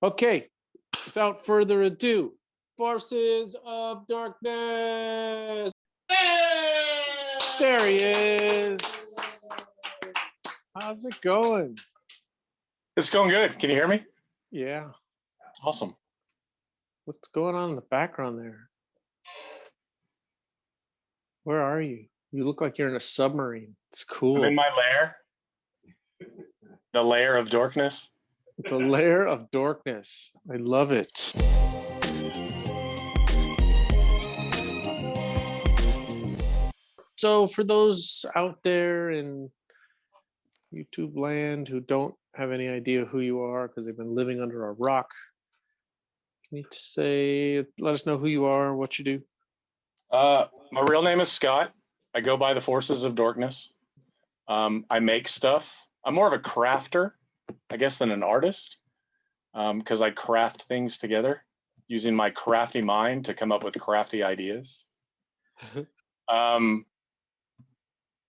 Okay, without further ado, Forces of Darkness. There he is. How's it going? It's going good. Can you hear me? Yeah. Awesome. What's going on in the background there? Where are you? You look like you're in a submarine. It's cool. I'm in my lair. The lair of darkness. The lair of darkness. I love it. So for those out there in YouTube land who don't have any idea who you are because they've been living under a rock, can you let us know who you are, what you do? My real name is Scott. I go by the Forces of Dorkness. I make stuff. I'm more of a crafter, I guess, than an artist, because I craft things together using my crafty mind to come up with crafty ideas.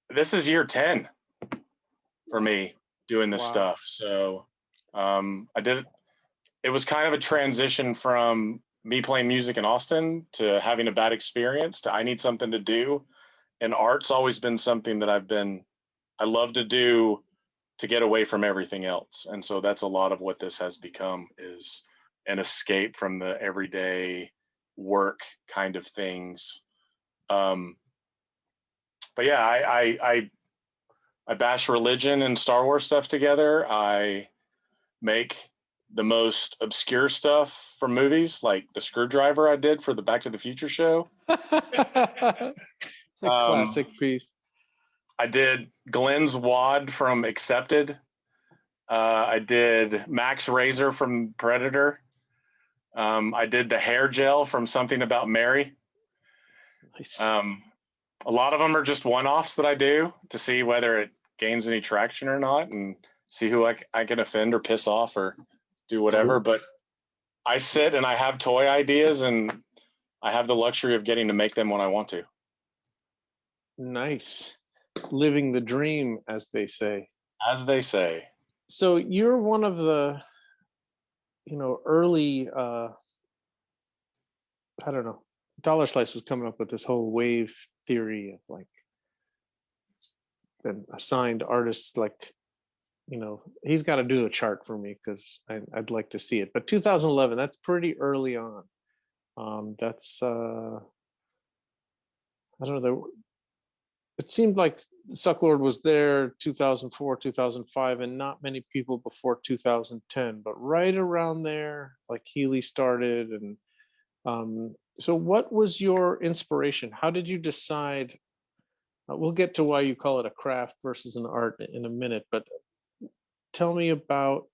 This is year 10 for me doing this stuff. So I did it. It was kind of a transition from me playing music in Austin to having a bad experience to I need something to do. And art's always been something that I love to do to get away from everything else. And so that's a lot of what this has become, is an escape from the everyday work kind of things. But yeah, I bash religion and Star Wars stuff together. I make the most obscure stuff from movies, like the screwdriver I did for the Back to the Future show. It's a classic piece. I did Glenn's wad from Accepted. I did Max Razor from Predator. I did the hair gel from Something About Mary. Nice. A lot of them are just one-offs that I do to see whether it gains any traction or not, and see who I can offend or piss off or do whatever. But I sit and I have toy ideas, and I have the luxury of getting to make them when I want to. Nice. Living the dream, as they say. As they say. So you're one of the, early, I don't know, Dollar Slice was coming up with this whole wave theory of like, and assigned artists, like, he's got to do a chart for me because I'd like to see it. But 2011, that's pretty early on. That's, I don't know, it seemed like Sucklord was there 2004, 2005, and not many people before 2010, but right around there, like Healy started. And so what was your inspiration? How did you decide? We'll get to why you call it a craft versus an art in a minute, but tell me about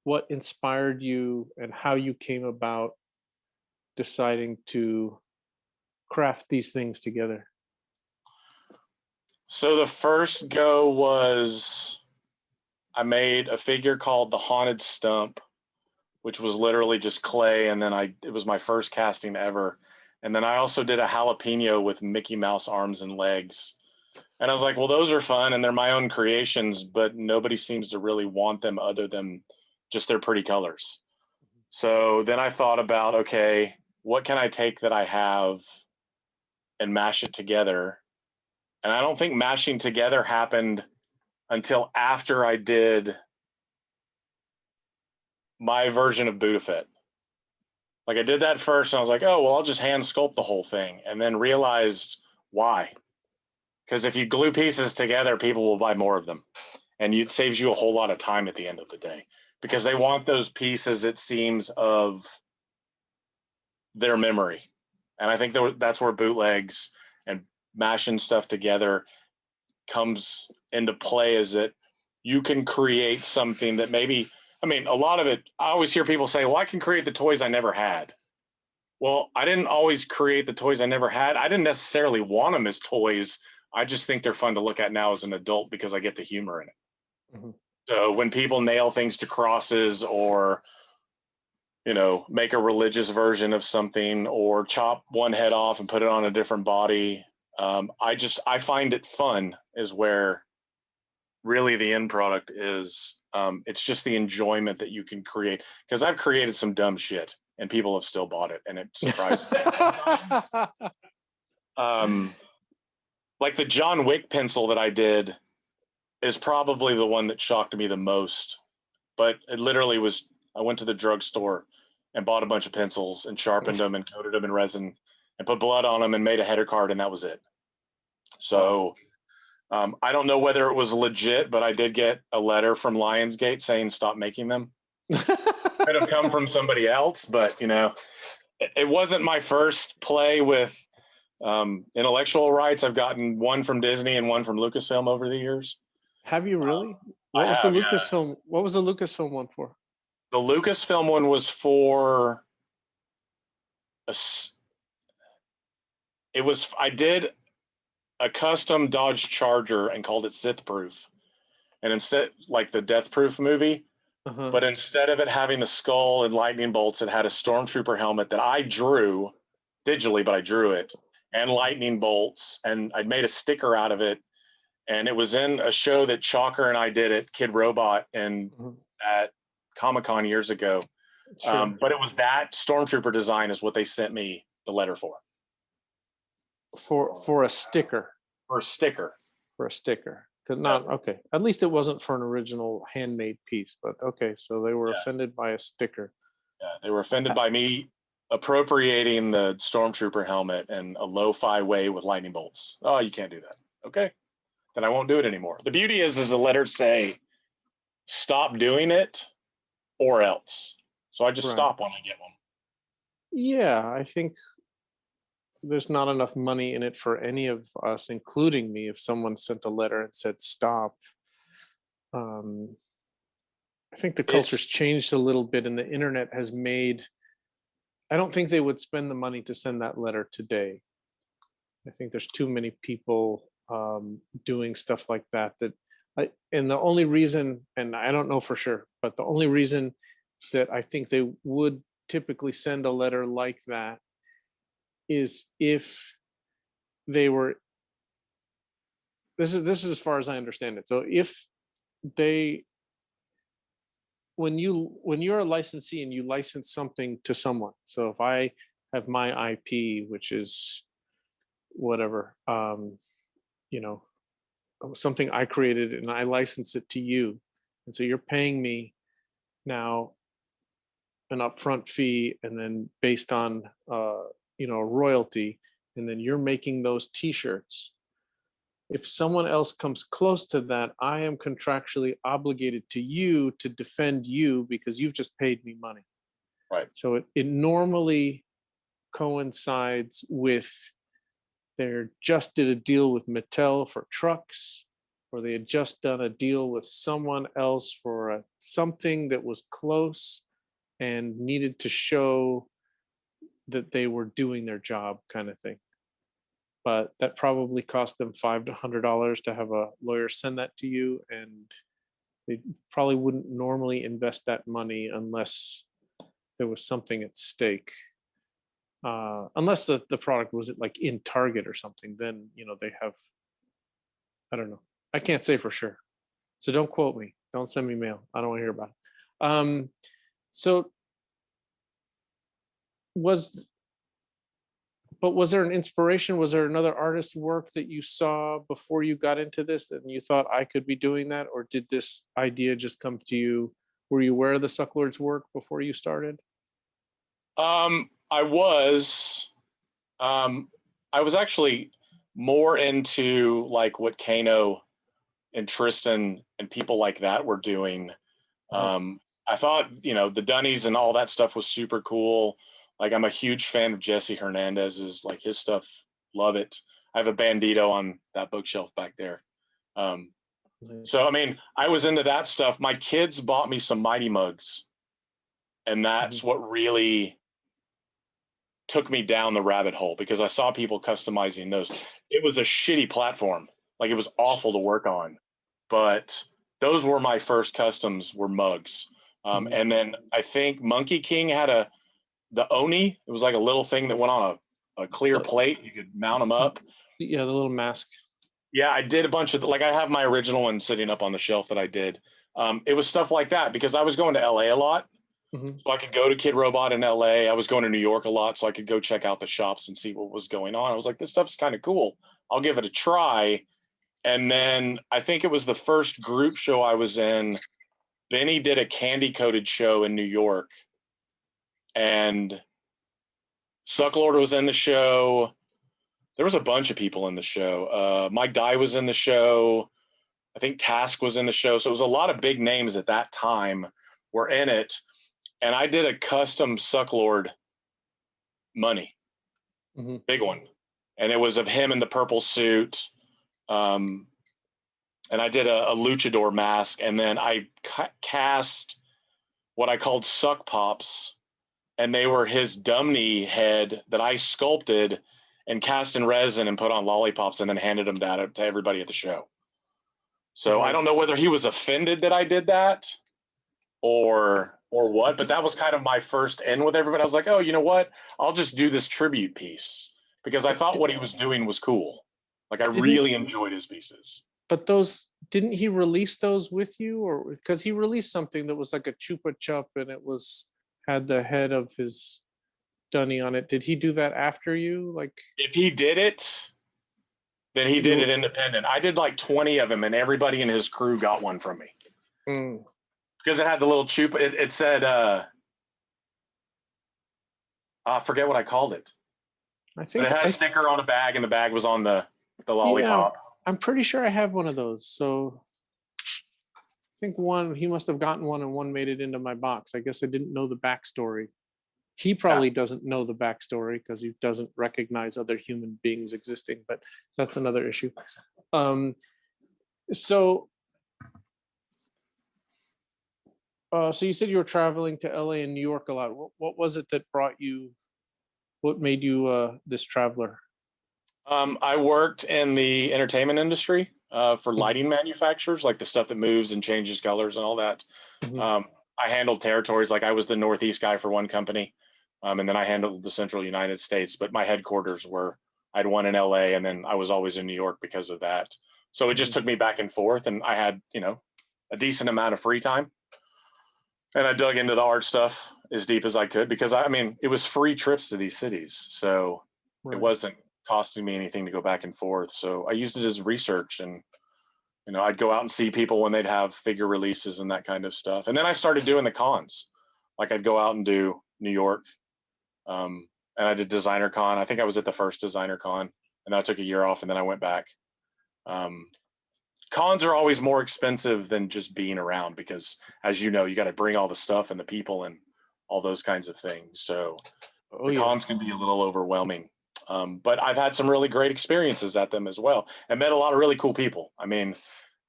what inspired you and how you came about deciding to craft these things together. So the first go was I made a figure called the Haunted Stump, which was literally just clay, and then it was my first casting ever. And then I also did a jalapeno with Mickey Mouse arms and legs. And I was like, well, those are fun and they're my own creations, but nobody seems to really want them other than just their pretty colors. So then I thought about, okay, what can I take that I have and mash it together? And I don't think mashing together happened until after I did my version of Budapest. Like I did that first and I was like, oh, well, I'll just hand sculpt the whole thing, and then realized why. Because if you glue pieces together, people will buy more of them. And it saves you a whole lot of time at the end of the day, because they want those pieces, it seems, of their memory. And I think that's where bootlegs and mashing stuff together comes into play, is that you can create something that maybe, I mean, a lot of it, I always hear people say, well, I can create the toys I never had. Well, I didn't always create the toys I never had. I didn't necessarily want them as toys. I just think they're fun to look at now as an adult because I get the humor in it. Mm-hmm. So when people nail things to crosses, or, make a religious version of something, or chop one head off and put it on a different body, I find it fun, is where really the end product is. It's just the enjoyment that you can create. Because I've created some dumb shit and people have still bought it, and it surprises me sometimes. Like the John Wick pencil that I did is probably the one that shocked me the most. But it literally was, I went to the drugstore and bought a bunch of pencils and sharpened them and coated them in resin and put blood on them and made a header card, and that was it. So I don't know whether it was legit, but I did get a letter from Lionsgate saying stop making them. Could have come from somebody else, but you know, it wasn't my first play with intellectual rights. I've gotten one from Disney and one from Lucasfilm over the years. Have you really? I have, the Lucasfilm? Yeah. What was the Lucasfilm one for? The Lucasfilm one was for I did a custom Dodge Charger and called it Sith Proof, and instead, like the Death Proof movie, but instead of it having the skull and lightning bolts, it had a stormtrooper helmet that I drew digitally, but I drew it, and lightning bolts, and I'd made a sticker out of it, and it was in a show that Chalker and I did at Kid Robot and at Comic-Con years ago. Sure. But it was that stormtrooper design is what they sent me the letter for. For a sticker. For a sticker. For a sticker. Okay. At least it wasn't for an original handmade piece, but okay. So they were offended by a sticker. Yeah, they were offended by me appropriating the stormtrooper helmet and a lo-fi way with lightning bolts. Oh, you can't do that. Okay. Then I won't do it anymore. The beauty is the letters say, stop doing it or else. So I just stop when I get one. Yeah, I think there's not enough money in it for any of us, including me, if someone sent a letter and said stop. I think the culture's changed a little bit, and the internet has made, I don't think they would spend the money to send that letter today. I think there's too many people doing stuff like that, and the only reason, and I don't know for sure, but the only reason that I think they would typically send a letter like that is if they were, this is as far as I understand it. So if when you're a licensee and you license something to someone, so if I have my IP, which is whatever, something I created and I license it to you, and so you're paying me now an upfront fee, and then based on royalty, and then you're making those t-shirts. If someone else comes close to that, I am contractually obligated to you to defend you because you've just paid me money. Right. So it normally coincides with they just did a deal with Mattel for trucks, or they had just done a deal with someone else for something that was close and needed to show that they were doing their job, kind of thing. But that probably cost them $500 to $100 to have a lawyer send that to you, and they probably wouldn't normally invest that money unless there was something at stake. Unless the product was like in Target or something, then they have, I don't know. I can't say for sure. So don't quote me. Don't send me mail. I don't want to hear about it. So was there an inspiration? Was there another artist's work that you saw before you got into this and you thought I could be doing that? Or did this idea just come to you? Were you aware of the Sucklords' work before you started? I was actually more into like what Kano and Tristan and people like that were doing. I thought, the Dunnies and all that stuff was super cool. Like, I'm a huge fan of Jesse Hernandez's, like his stuff. Love it. I have a Bandito on that bookshelf back there. So, I mean, I was into that stuff. My kids bought me some Mighty Mugs, and that's what really took me down the rabbit hole, because I saw people customizing those. It was a shitty platform. Like, it was awful to work on, but those were my first customs, were mugs. And then I think Monkey King had the Oni. It was like a little thing that went on a clear plate. You could mount them up. Yeah, the little mask. Yeah, I did a bunch of, like, I have my original one sitting up on the shelf that I did. It was stuff like that because I was going to LA a lot. Mhm. So I could go to Kid Robot in LA. I was going to New York a lot, so I could go check out the shops and see what was going on. I was like, this stuff's kind of cool. I'll give it a try. And then I think it was the first group show I was in. Benny did a candy coated show in New York, and Sucklord was in the show. There was a bunch of people in the show. Mike Dye was in the show. I think Task was in the show. So it was a lot of big names at that time were in it. And I did a custom Sucklord money, Mhm. big one. And it was of him in the purple suit. And I did a luchador mask. And then I cast what I called Suck Pops. And they were his dummy head that I sculpted and cast in resin and put on lollipops and then handed them to everybody at the show. So I Right. don't know whether he was offended that I did that or what, but that was kind of my first in with everybody. I was like, oh, you know what? I'll just do this tribute piece because I But thought what he was doing was cool. Like I didn't really enjoyed his pieces. but those didn't he release those with you, or because he released something that was like a Chupa Chup and it was had the head of his dunny on it. Did he do that after you? Like If he did it, then he did you it independent. I did like 20 of them and everybody in his crew got one from me mm, because it had the little chupa. It said, I forget what I called it, I but it think had a I sticker on a bag and the bag was on the yeah, lollipop. I'm pretty sure I have one of those. So I think one he must have gotten one and one made it into my box. I guess I didn't know the backstory. He Yeah. probably doesn't know the backstory because he doesn't recognize other human beings existing, but that's another issue. Um, so, so you said you were traveling to LA and New York a lot. What was it that brought you? What made you this traveler? I worked in the entertainment industry for Mhm, lighting manufacturers, like the stuff that moves and changes colors and all that. mhm. Um, I handled territories, like I was the Northeast guy for one company, and then I handled the Central United States. But my headquarters were, I had one in LA, and then I was always in New York because of that. So it just Mhm. took me back and forth, and I had, a decent amount of free time, and I dug into the art stuff as deep as I could because I mean, it was free trips to these cities, so it Right. wasn't costing me anything to go back and forth. So I used it as research, and I'd go out and see people when they'd have figure releases and that kind of stuff. And then I started doing the cons. Like I'd go out and do New York, um, and I did Designer Con. I think I was at the first Designer Con, and then I took a year off, and then I went back. Um, Cons are always more expensive than just being around because, as you know, you got to bring all the stuff and the people and all those kinds of things. So Oh the yeah. cons can be a little overwhelming. But I've had some really great experiences at them as well, and met a lot of really cool people. I mean,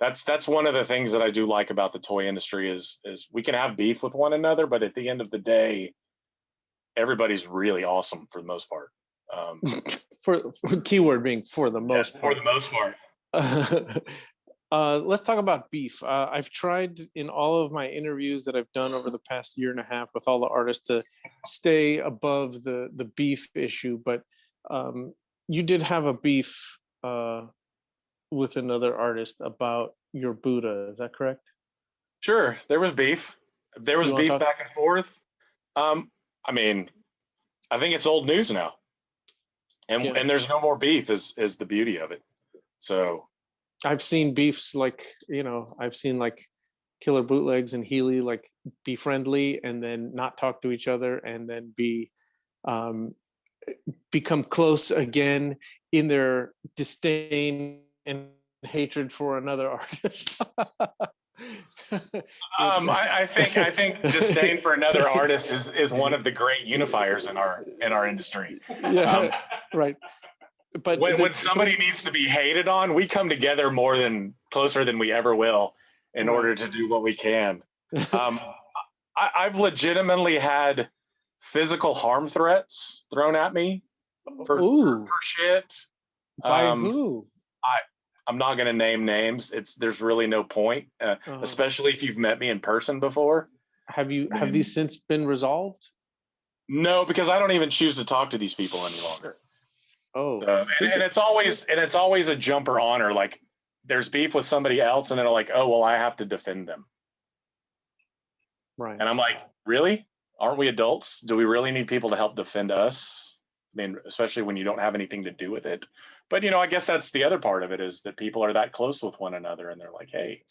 that's one of the things that I do like about the toy industry is we can have beef with one another, but at the end of the day, everybody's really awesome for the most part. Um, For keyword being for the yeah, most for part. the most part. Let's talk about beef. I've tried in all of my interviews that I've done over the past year and a half with all the artists to stay above the beef issue, but um, you did have a beef with another artist about your Buddha. Is that correct? Sure, there was beef. There was You want to beef talk? back and forth. I mean, I think it's old news now, and Yeah, there's no more beef. Is the beauty of it. So I've seen beefs like I've seen like Killer Bootlegs and Healy like be friendly and then not talk to each other and then be um, become close again in their disdain and hatred for another artist. I think disdain for another artist is one of the great unifiers in our industry. Um, Yeah, right. But when can I? somebody needs to be hated on, we come together closer than we ever will in Right. order to do what we can. Um, I've legitimately had physical harm threats thrown at me Ooh, for shit. by Um, who? I I'm not going to name names. There's really no point, Uh, especially if you've met me in person before. I have these mean, since been resolved? no, because I don't even choose to talk to these people any longer. Oh, And it's always a jumper honor. Like there's beef with somebody else, and they're like, oh well, I have to defend them. right. And I'm like, really? Aren't we adults? Do we really need people to help defend us? I mean, especially when you don't have anything to do with it. But I guess that's the other part of it, is that people are that close with one another, and they're like, hey,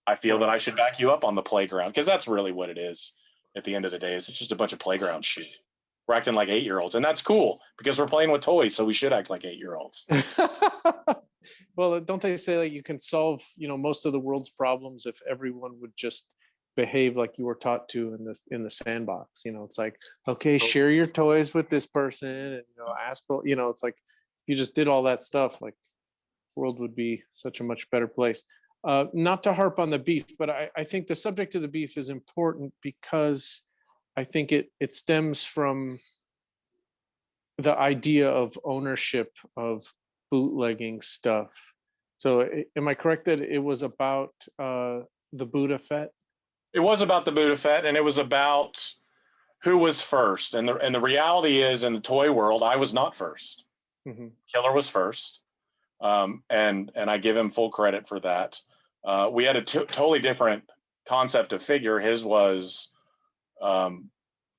I feel that Right. I should back you up on the playground, because that's really what it is. At the end of the day, is it's just a bunch of playground shit. We're acting like 8-year-olds, and that's cool because we're playing with toys, so we should act like 8-year-olds. Well, don't they say that you can solve, most of the world's problems if everyone would just behave like you were taught to in the sandbox? It's like, okay, share your toys with this person, and ask. It's like if you just did all that stuff, like, the world would be such a much better place. Not to harp on the beef, but I think the subject of the beef is important because I think it stems from the idea of ownership of bootlegging stuff. So am I correct that it was about the Buddha Fett? It was about the Buddha Fett, and it was about who was first. And the reality is, in the toy world, I was not first. Mm-hmm. Killer was first, and I give him full credit for that. We had a totally different concept of figure. His was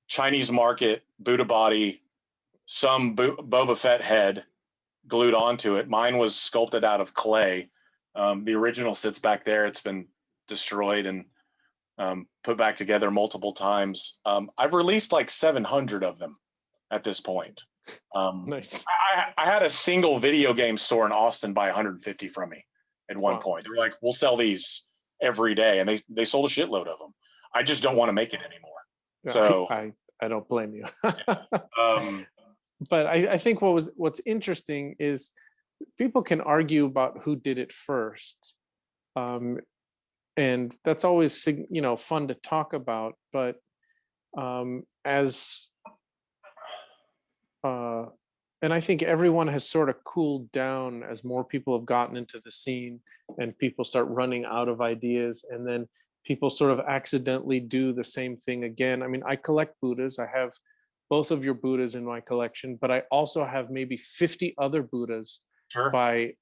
Chinese market Buddha body, some Boba Fett head glued onto it. Mine was sculpted out of clay. The original sits back there. It's been destroyed and put back together multiple times. I've released like 700 of them at this point. Nice. I had a single video game store in Austin buy 150 from me at one point. They were like, we'll sell these every day. And they sold a shitload of them. I just don't want to make it anymore. So I don't blame you. um, But I think what's interesting is people can argue about who did it first. And that's always, fun to talk about. But and I think everyone has sort of cooled down as more people have gotten into the scene and people start running out of ideas, and then people sort of accidentally do the same thing again. I mean, I collect Buddhas. I have both of your Buddhas in my collection, but I also have maybe 50 other Buddhas sure. by,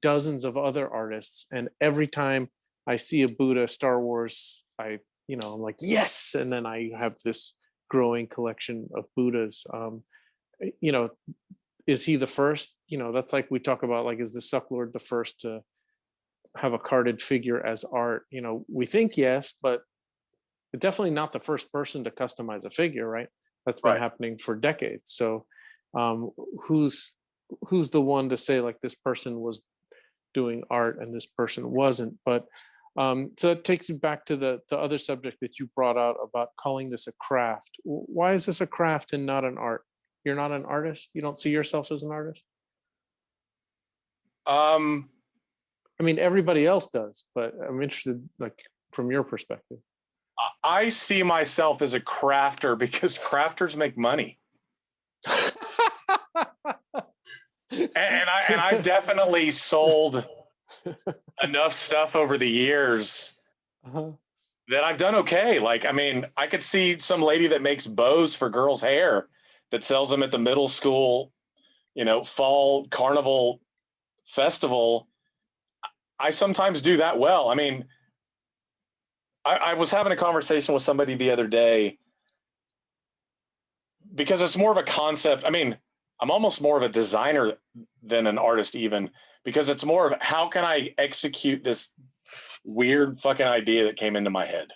dozens of other artists. And every time I see a Buddha Star Wars, I'm like, yes. And then I have this growing collection of Buddhas. Is he the first? That's like we talk about, like, is the Suck Lord the first to have a carded figure as art? We think yes, but definitely not the first person to customize a figure, right? That's been happening for decades. So who's the one to say, like, this person was doing art and this person wasn't? But so it takes you back to the other subject that you brought out about calling this a craft. Why is this a craft and not an art? You're not an artist? You don't see yourself as an artist? I mean, everybody else does, but I'm interested, like, from your perspective. I see myself as a crafter because crafters make money. and I've definitely sold enough stuff over the years that I've done okay. Like, I mean, I could see some lady that makes bows for girls' hair that sells them at the middle school, fall carnival festival. I sometimes do that well. I mean, I was having a conversation with somebody the other day because it's more of a concept. I mean, I'm almost more of a designer than an artist, even, because it's more of how can I execute this weird fucking idea that came into my head.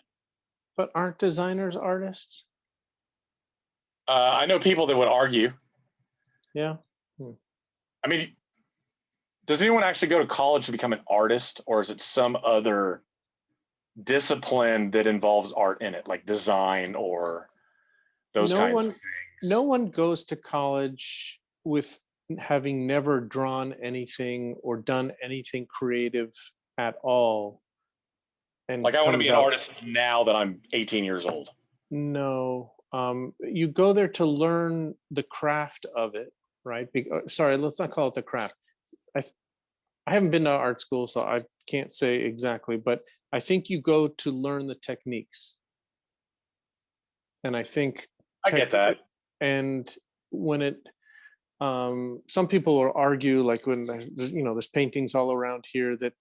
But aren't designers artists? I know people that would argue. Yeah. I mean, does anyone actually go to college to become an artist, or is it some other discipline that involves art in it, like design or those kinds of things? No one goes to college with having never drawn anything or done anything creative at all. And like, I want to be an artist now that I'm 18 years old. No. You go there to learn the craft of it, right? Sorry, let's not call it the craft. I haven't been to art school, so I can't say exactly, but I think you go to learn the techniques. And I think I get that. And when some people will argue, like when there's paintings all around here, that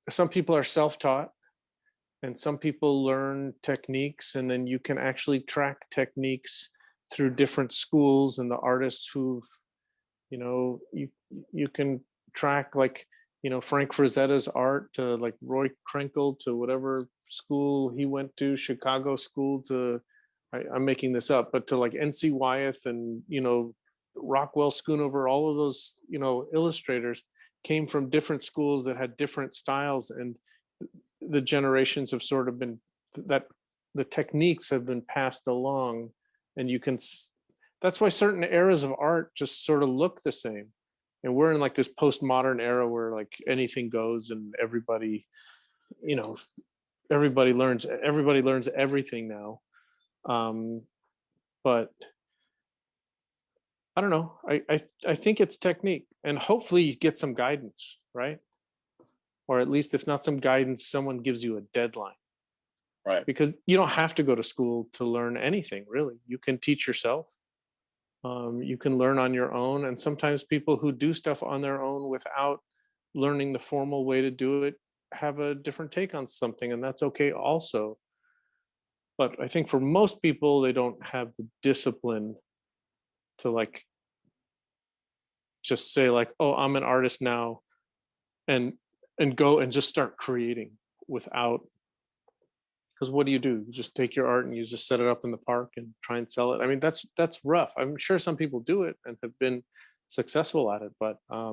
some people are self-taught and some people learn techniques, and then you can actually track techniques through different schools and the artists who've, you can track, like, Frank Frazetta's art to like Roy Krenkel to whatever school he went to, Chicago school to, I'm making this up, but to like NC Wyeth and, Rockwell Schoonover, all of those, illustrators came from different schools that had different styles, and the generations have sort of been that the techniques have been passed along, and that's why certain eras of art just sort of look the same. And we're in like this postmodern era where like anything goes and everybody, you know, everybody learns everything now. But I don't know. I think it's technique, and hopefully you get some guidance, right? Or at least, if not some guidance, someone gives you a deadline. Right. Because you don't have to go to school to learn anything, really. You can teach yourself. You can learn on your own, and sometimes people who do stuff on their own without learning the formal way to do it have a different take on something, and that's okay also. But I think for most people, they don't have the discipline to like just say like, oh, I'm an artist now, and go and just start creating without, because what do? You just take your art and you just set it up in the park and try and sell it. I mean, that's rough. I'm sure some people do it and have been successful at it, but I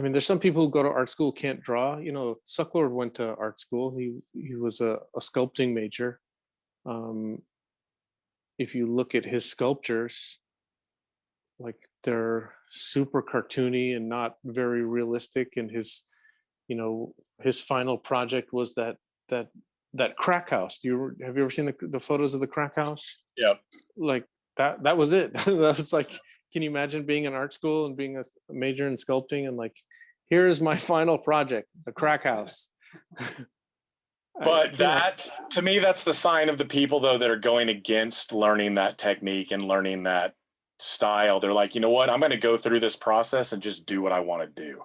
mean, there's some people who go to art school can't draw. Sucklord went to art school. He was a sculpting major. If you look at his sculptures, like, they're super cartoony and not very realistic. And his final project was that crack house. Have you ever seen the photos of the crack house? Yep. Like that was it. That was like, can you imagine being in art school and being a major in sculpting and like, here's my final project, the crack house. But to me, that's the sign of the people, though, that are going against learning that technique and learning that style. They're like, you know what? I'm going to go through this process and just do what I want to do.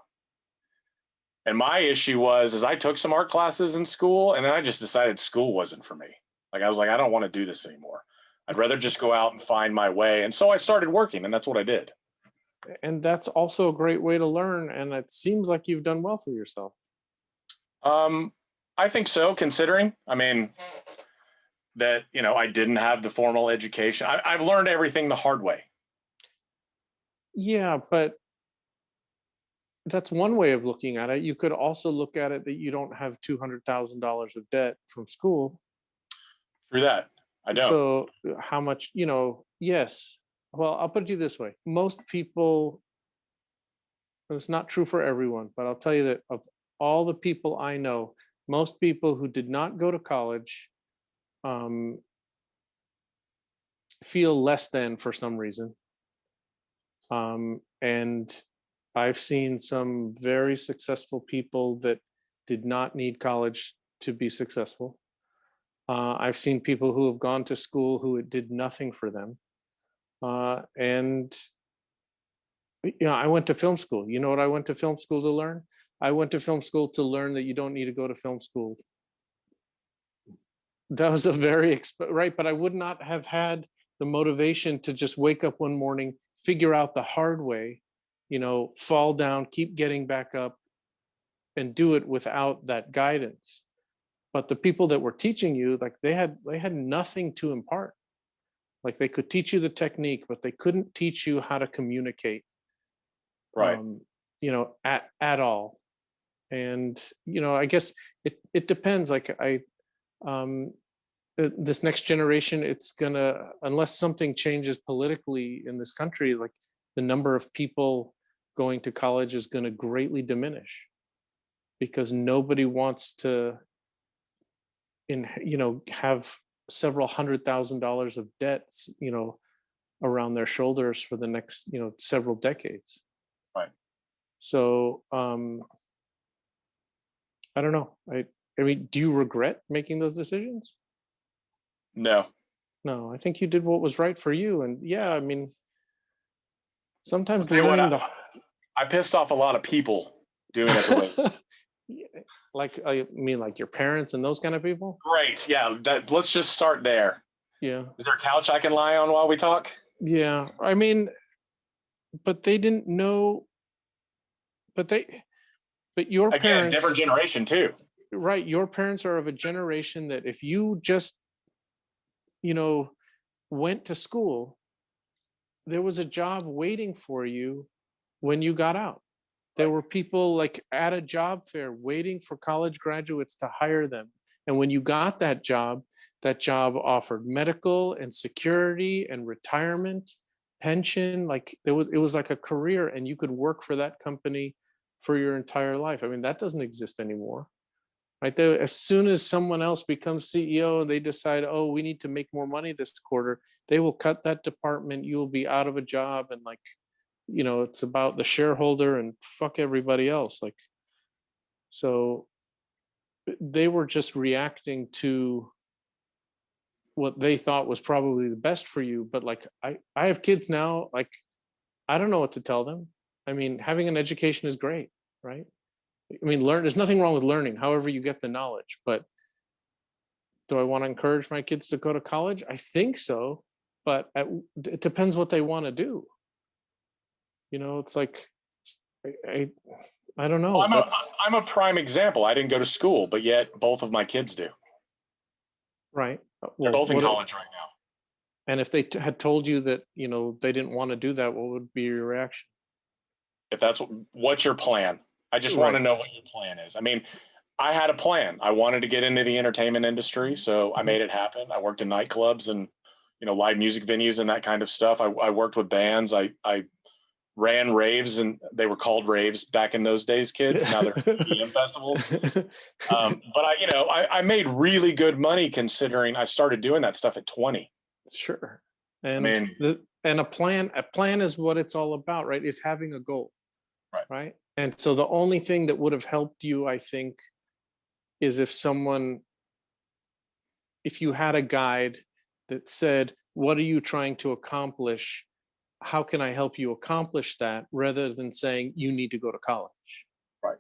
And my issue is I took some art classes in school, and then I just decided school wasn't for me. Like, I was like, I don't want to do this anymore. I'd rather just go out and find my way. And so I started working, and that's what I did. And that's also a great way to learn. And it seems like you've done well for yourself. I think so, considering, I mean, that, I didn't have the formal education. I've learned everything the hard way. Yeah, but that's one way of looking at it. You could also look at it that you don't have $200,000 of debt from school. Through that, I don't. So how much, yes. Well, I'll put it to you this way. Most people, and it's not true for everyone, but I'll tell you that of all the people I know, most people who did not go to college feel less than for some reason. And I've seen some very successful people that did not need college to be successful. I've seen people who have gone to school who it did nothing for them. And I went to film school. You know what I went to film school to learn? I went to film school to learn that you don't need to go to film school. That was a very right, but I would not have had the motivation to just wake up one morning, figure out the hard way, fall down, keep getting back up, and do it without that guidance. But the people that were teaching you, like, they had nothing to impart. Like, they could teach you the technique, but they couldn't teach you how to communicate, right? At all. And I guess it depends. Like, this next generation, it's gonna, unless something changes politically in this country, like, the number of people going to college is going to greatly diminish, because nobody wants to have several $100,000 of debts around their shoulders for the next several decades. Right. So I don't know. I mean, do you regret making those decisions? No. No, I think you did what was right for you. And yeah, I mean, I'll sometimes tell you what, learning I pissed off a lot of people doing it the way. the Yeah, like I mean like your parents and those kind of people. Great. Yeah. Let's just start there. Yeah. Is there a couch I can lie on while we talk? Yeah. I mean, but they didn't know, but they but your Again, different parents, generation too. right, your parents are of a generation that if you just, you know, went to school, there was a job waiting for you when you got out. There Right. were people like at a job fair waiting for college graduates to hire them. And when you got that job offered medical and security and retirement, pension. Like it was like a career, and you could work for that company for your entire life. I mean, that doesn't exist anymore. Right there, as soon as someone else becomes CEO and they decide, oh, we need to make more money this quarter, they will cut that department. You will be out of a job, and like, it's about the shareholder and fuck everybody else. Like, so they were just reacting to what they thought was probably the best for you. But like, I have kids now, like, I don't know what to tell them. I mean, having an education is great, right? I mean, there's nothing wrong with learning, however you get the knowledge. But do I want to encourage my kids to go to college? I think so, but it depends what they want to do. It's like, I, I don't Well, know. That's I'm a prime example. I didn't go to school, but yet both of my kids do. right. They're Well, both in college right now. and if they had told you that, they didn't want to do that, what would be your reaction? If that's what's your plan, I just want to Right. know what your plan is. I mean, I had a plan. I wanted to get into the entertainment industry, so I Mhm. made it happen. I worked in nightclubs and live music venues and that kind of stuff. I worked with bands. I ran raves, and they were called raves back in those days, kids. Now they're EDM festivals. But I made really good money considering I started doing that stuff at 20. Sure. I And mean, a plan is what it's all about, right? Is having a goal, right. right? And so the only thing that would have helped you, I think, is if you had a guide that said, what are you trying to accomplish? How can I help you accomplish that? Rather than saying you need to go to college. Right.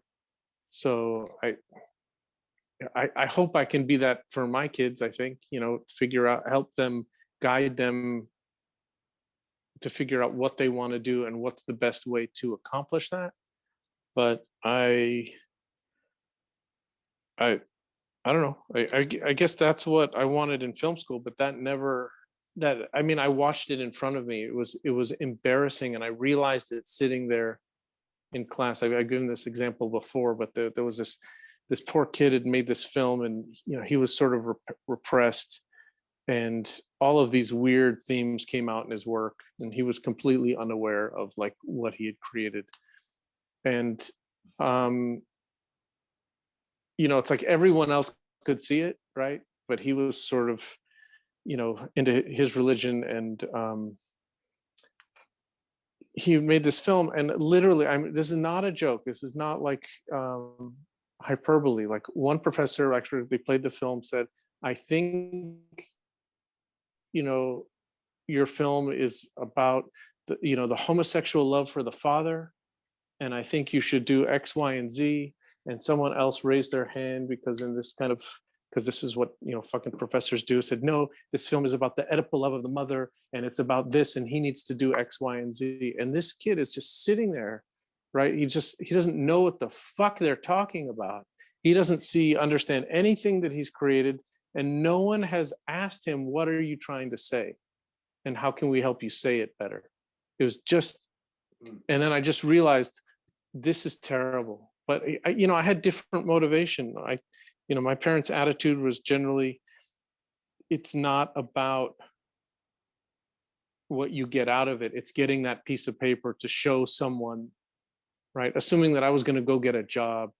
So I hope I can be that for my kids. I think, figure out, help them, guide them to figure out what they want to do and what's the best way to accomplish that. But I I don't know. I guess that's what I wanted in film school, but that never that I mean, I watched it in front of me. It was embarrassing, and I realized it sitting there in class. I've given this example before, but there was this poor kid had made this film, and he was sort of repressed, and all of these weird themes came out in his work, and he was completely unaware of like what he had created. And um it's like everyone else could see it, right? But he was sort of, into his religion, and he made this film, and literally, this is not a joke. This is not like hyperbole. Like, one professor, actually, they played the film, said, I think, you know, your film is about the homosexual love for the father, and I think you should do X, Y, and Z. And someone else raised their hand, because this is what fucking professors do. Said, no, this film is about the Oedipal love of the mother, and it's about this, and he needs to do X, Y, and Z. And this kid is just sitting there, right? He doesn't know what the fuck they're talking about. He doesn't understand anything that he's created, and no one has asked him, what are you trying to say, and how can we help you say it better? It was just, and then I just realized, this is terrible. But I had different motivation. My parents' attitude was generally, it's not about what you get out of it. It's getting that piece of paper to show someone, right? Assuming that I was going to go get a job,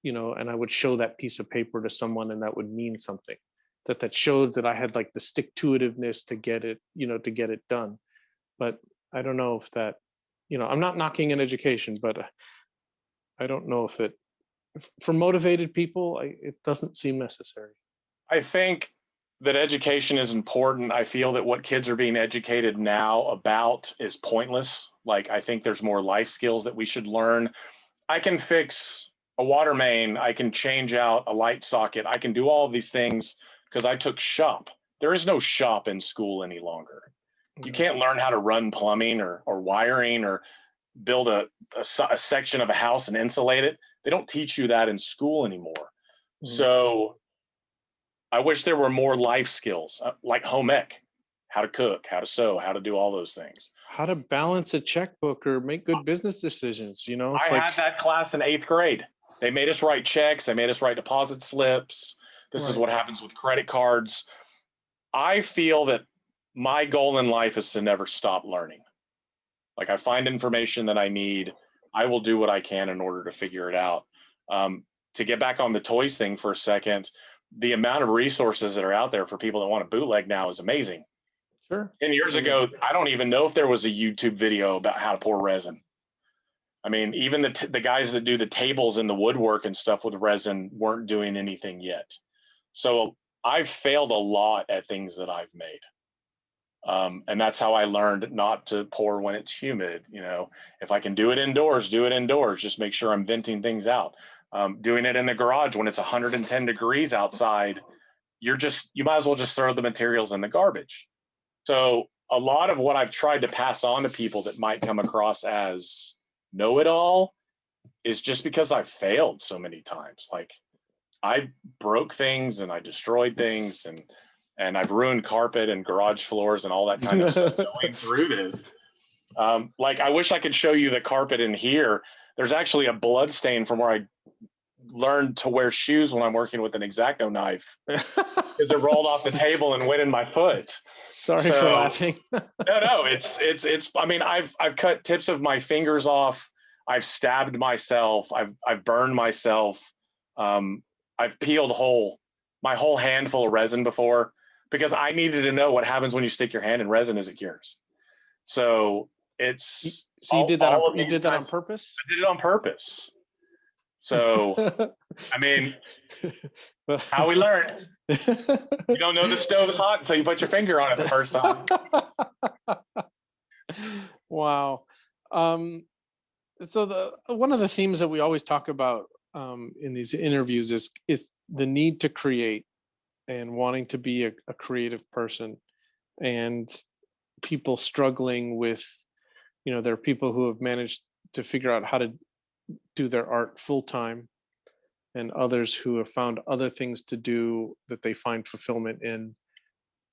and I would show that piece of paper to someone, and that would mean something. That showed that I had like the stick-to-itiveness to get it, to get it done. But I don't know if that, I'm not knocking an education, but I don't know if for motivated people, it doesn't seem necessary. I think that education is important. I feel that what kids are being educated now about is pointless. Like, I think there's more life skills that we should learn. I can fix a water main. I can change out a light socket. I can do all of these things because I took shop. There is no shop in school any longer. You can't learn how to run plumbing or wiring or build a section of a house and insulate it. They don't teach you that in school anymore. So I wish there were more life skills like home ec, how to cook, how to sew, how to do all those things. How to balance a checkbook or make good business decisions. You know, it's I like, had that class in 8th grade. They made us write checks. They made us write deposit slips. This is what happens with credit cards. I feel that my goal in life is to never stop learning. Like, I find information that I need. I will do what I can in order to figure it out. To get back on the toys thing for a second, the amount of resources that are out there for people that want to bootleg now is amazing. sure. 10 years ago, I don't even know if there was a YouTube video about how to pour resin. I mean, even the guys that do the tables and the woodwork and stuff with resin weren't doing anything yet. So I've failed a lot at things that I've made. And that's how I learned not to pour when it's humid. You know, if I can do it indoors, do it indoors. Just make sure I'm venting things out. Doing it in the garage when it's 110 degrees outside, you might as well just throw the materials in the garbage. So a lot of what I've tried to pass on to people that might come across as know-it-all is just because I've failed so many times. Like, I broke things and I destroyed things and I've ruined carpet and garage floors and all that kind of stuff going through this. Like, I wish I could show you the carpet in here. There's actually a blood stain from where I learned to wear shoes when I'm working with an X-Acto knife because it rolled off the table and went in my foot. Sorry for laughing. No, it's, I mean, I've cut tips of my fingers off. I've stabbed myself. I've burned myself. I've peeled my whole hand full of resin before because I needed to know what happens when you stick your hand in resin as it cures. So it's, so you did that on purpose? I did it on purpose. So, I mean, how we learn. You don't know the stove is hot until you put your finger on it the first time. Wow. So one of the themes that we always talk about in these interviews is the need to create and wanting to be a creative person, and people struggling with, you know, there are people who have managed to figure out how to do their art full time, and others who have found other things to do that they find fulfillment in,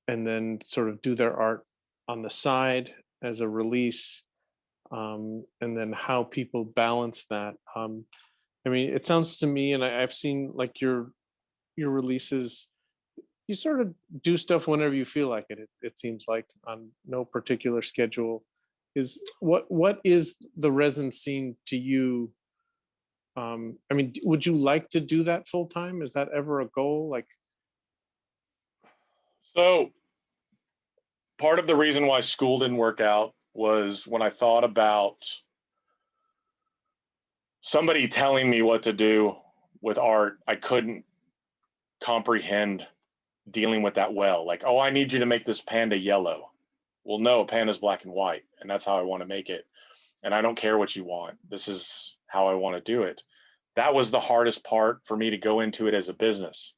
and then sort of do their art on the side as a release, and then how people balance that. I mean, it sounds to me, and I've seen like your releases, you sort of do stuff whenever you feel like it. It seems like on no particular schedule. Is what is the resin scene to you? I mean, would you like to do that full time? Is that ever a goal? Like, so part of the reason why school didn't work out was when I thought about somebody telling me what to do with art, I couldn't comprehend dealing with that well. Like, oh, I need you to make this panda yellow. Well, no, a panda's black and white, and that's how I want to make it. And I don't care what you want. This is how I want to do it. That was the hardest part for me to go into it as a business.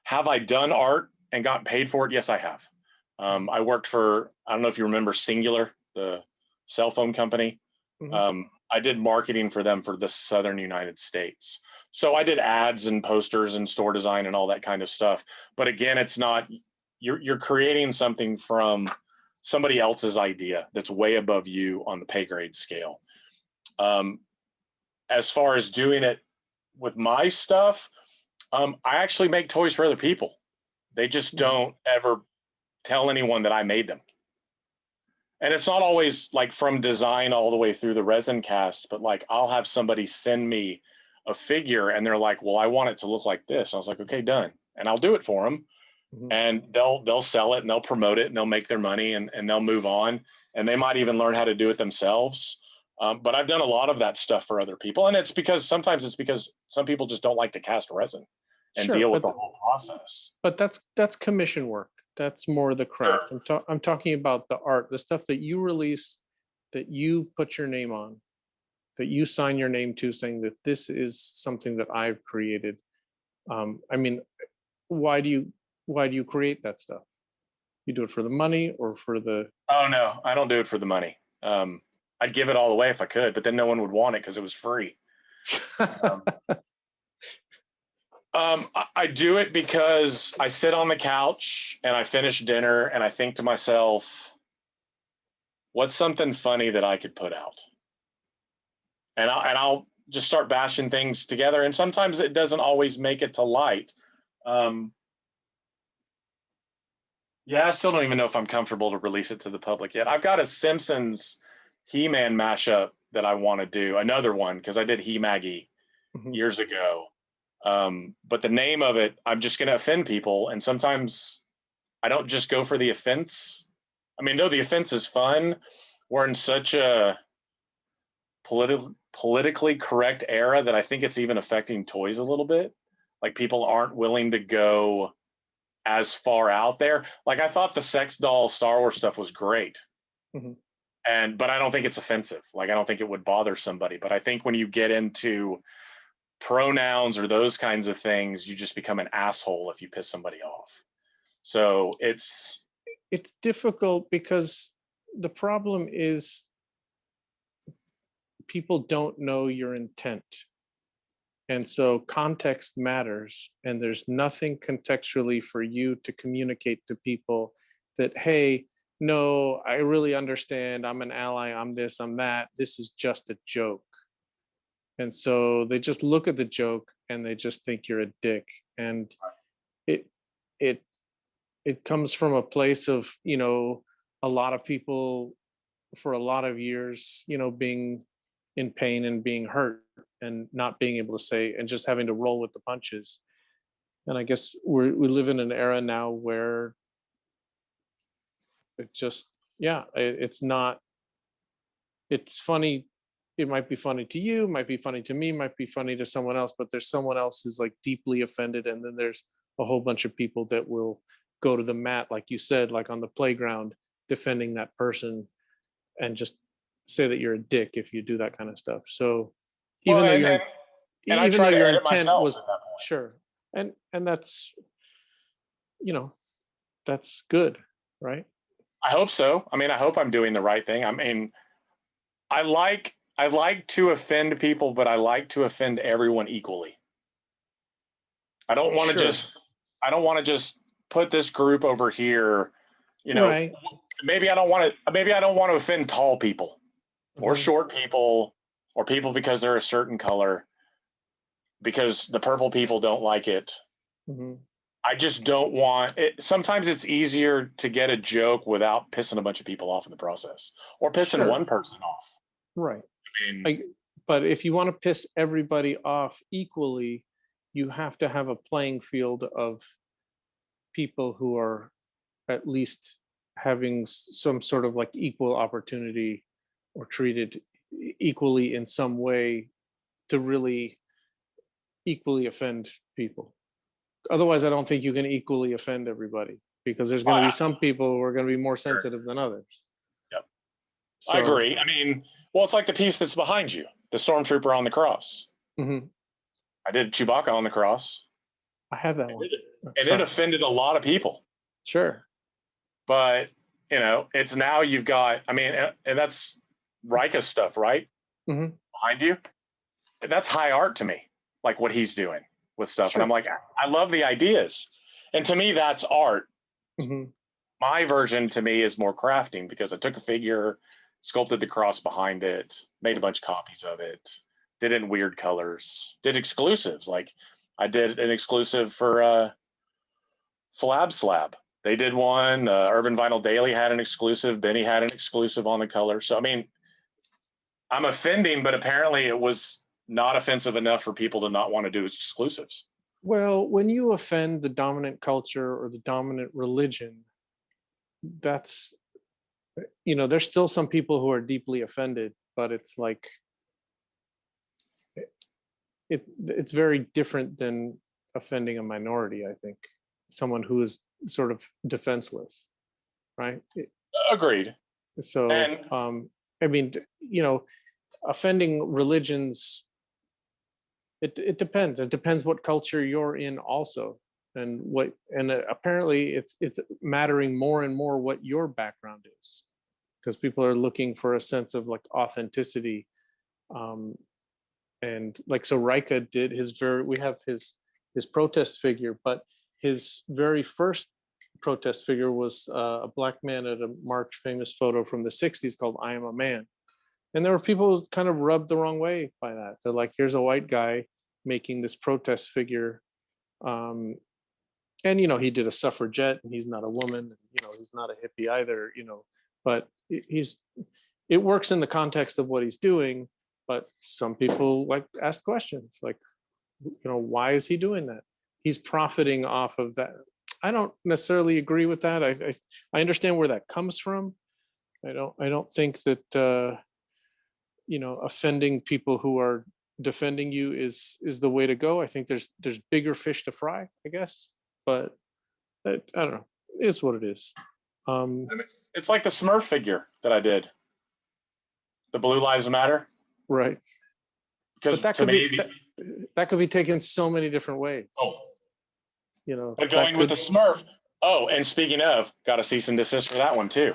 Have I done art and gotten paid for it? Yes, I have. I worked for, I don't know if you remember Singular, the cell phone company. I did marketing for them for the Southern United States. So I did ads and posters and store design and all that kind of stuff. But again, it's not, you're creating something from somebody else's idea that's way above you on the pay grade scale. As far as doing it with my stuff, I actually make toys for other people. They just don't ever tell anyone that I made them. And it's not always like from design all the way through the resin cast, but like I'll have somebody send me a figure and they're like, well, I want it to look like this. I was like, okay, done. And I'll do it for them. And they'll sell it and they'll promote it and they'll make their money and they'll move on. And they might even learn how to do it themselves. But I've done a lot of that stuff for other people. And sometimes it's because some people just don't like to cast resin. and Sure, deal with the whole process. but that's commission work. That's more the craft. I'm talking about the art, the stuff that you release, that you put your name on, that you sign your name to, saying that this is something that I've created. I mean, why do you create that stuff? You do it for the money or for the? Oh no, I don't do it for the money. I'd give it all away if I could, but then no one would want it because it was free. I do it because I sit on the couch and I finish dinner and I think to myself, what's something funny that I could put out? And I'll just start bashing things together. And sometimes it doesn't always make it to light. Yeah, I still don't even know if I'm comfortable to release it to the public yet. I've got a Simpsons He-Man mashup that I want to do, another one, because I did He-Maggie years ago. But the name of it, I'm just going to offend people. And sometimes I don't just go for the offense. I mean, though the offense is fun, we're in such a politically correct era that I think it's even affecting toys a little bit. Like people aren't willing to go as far out there. Like I thought the sex doll Star Wars stuff was great. But I don't think it's offensive. Like I don't think it would bother somebody. But I think when you get into pronouns or those kinds of things, you just become an asshole if you piss somebody off. So it's difficult because the problem is people don't know your intent. And so context matters, and there's nothing contextually for you to communicate to people that, hey, no, I really understand. I'm an ally. I'm this, I'm that. This is just a joke. And so they just look at the joke and they just think you're a dick. And it comes from a place of, a lot of people for a lot of years, being in pain and being hurt and not being able to say, and just having to roll with the punches. And I guess we live in an era now where it just, it's not, it's funny. It might be funny to you, might be funny to me, might be funny to someone else, but there's someone else who's like deeply offended. And then there's a whole bunch of people that will go to the mat, like you said, like on the playground, defending that person and just say that you're a dick if you do that kind of stuff. So even though your intent was sure, and that's that's good, right? I hope so. I mean, I hope I'm doing the right thing. I mean, I like to offend people, but I like to offend everyone equally. I don't want to just put this group over here, Right. Maybe I don't want to offend tall people or short people or people because they're a certain color, because the purple people don't like it. I just don't want it. Sometimes it's easier to get a joke without pissing a bunch of people off in the process, or pissing one person off. Right. I mean, but if you want to piss everybody off equally, you have to have a playing field of people who are at least having some sort of like equal opportunity or treated equally in some way to really equally offend people. Otherwise, I don't think you can equally offend everybody, because there's going to be some people who are going to be more sensitive than others. Yep. So, I agree. I mean, well, it's like the piece that's behind you, the stormtrooper on the cross. I did Chewbacca on the cross. I have that one. And it offended a lot of people. Sure. But, it's now you've got, I mean, and that's Rika stuff, right? Behind you. That's high art to me, like what he's doing with stuff. Sure. And I'm like, I love the ideas. And to me, that's art. My version to me is more crafting, because I took a figure, sculpted the cross behind it, made a bunch of copies of it, did it in weird colors, did exclusives. Like I did an exclusive for Flab Slab. They did one. Urban Vinyl Daily had an exclusive. Benny had an exclusive on the color. So, I mean, I'm offending, but apparently it was not offensive enough for people to not want to do exclusives. Well, when you offend the dominant culture or the dominant religion, that's, there's still some people who are deeply offended, but it's like, it's very different than offending a minority, I think. Someone who is sort of defenseless, right? Agreed. So, And I mean, offending religions, it depends. It depends what culture you're in also. And apparently it's mattering more and more what your background is, because people are looking for a sense of like authenticity. And like, so Rika did we have his protest figure, but his very first protest figure was a black man at a march, famous photo from the 60s called "I Am a Man." And there were people who kind of rubbed the wrong way by that. They're like, here's a white guy making this protest figure. And he did a suffragette, and he's not a woman, he's not a hippie either, but it works in the context of what he's doing. But some people like ask questions like, why is he doing that? He's profiting off of that. I don't necessarily agree with that. I understand where that comes from. I don't think that offending people who are defending you is the way to go. I think there's bigger fish to fry, I guess. But I don't know. It's what it is. It's like the Smurf figure that I did. The Blue Lives Matter. Right. Because that could be taken so many different ways. Oh. But going with the Smurf. Oh, and speaking of, got a cease and desist for that one too.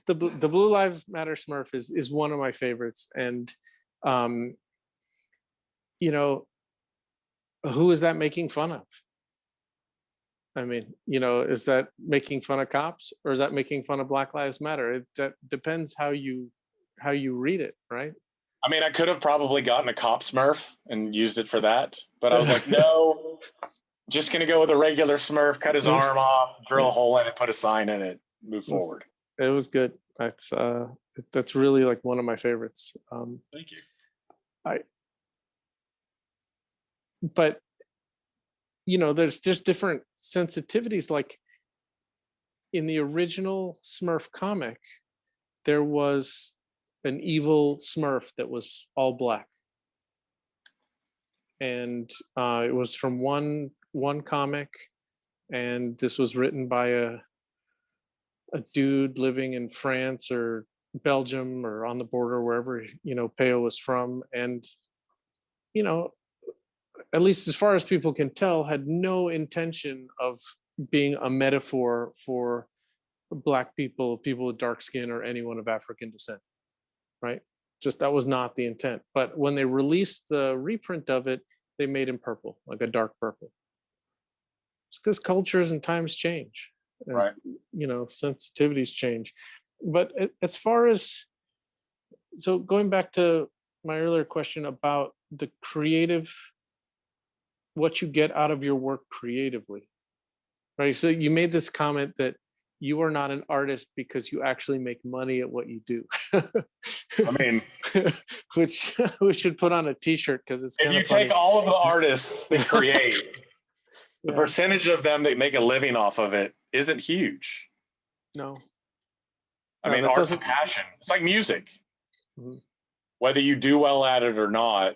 The Blue Lives Matter Smurf is one of my favorites. And who is that making fun of? I mean, is that making fun of cops, or is that making fun of Black Lives Matter? That depends how you read it, right? I mean, I could have probably gotten a cop Smurf and used it for that, but I was like, no, just gonna go with a regular Smurf, cut his arm off, drill a hole in it, put a sign in it, move forward. It was good. That's really like one of my favorites. Thank you. But there's just different sensitivities. Like in the original Smurf comic, there was an evil Smurf that was all black, and it was from one comic, and this was written by a dude living in France or Belgium or on the border, wherever Peo was from. And at least as far as people can tell, had no intention of being a metaphor for Black people with dark skin, or anyone of African descent, right? Just that was not the intent. But when they released the reprint of it, they made him purple, like a dark purple. It's because cultures and times change, right? Sensitivities change. But as far as, so going back to my earlier question about the creative, what you get out of your work creatively, right? So you made this comment that you are not an artist because you actually make money at what you do. I mean, which we should put on a t-shirt, because it's if you funny. take all of the artists that create, the percentage of them that make a living off of it isn't huge. No. I mean, art's a passion. It's like music. Mm-hmm. Whether you do well at it or not,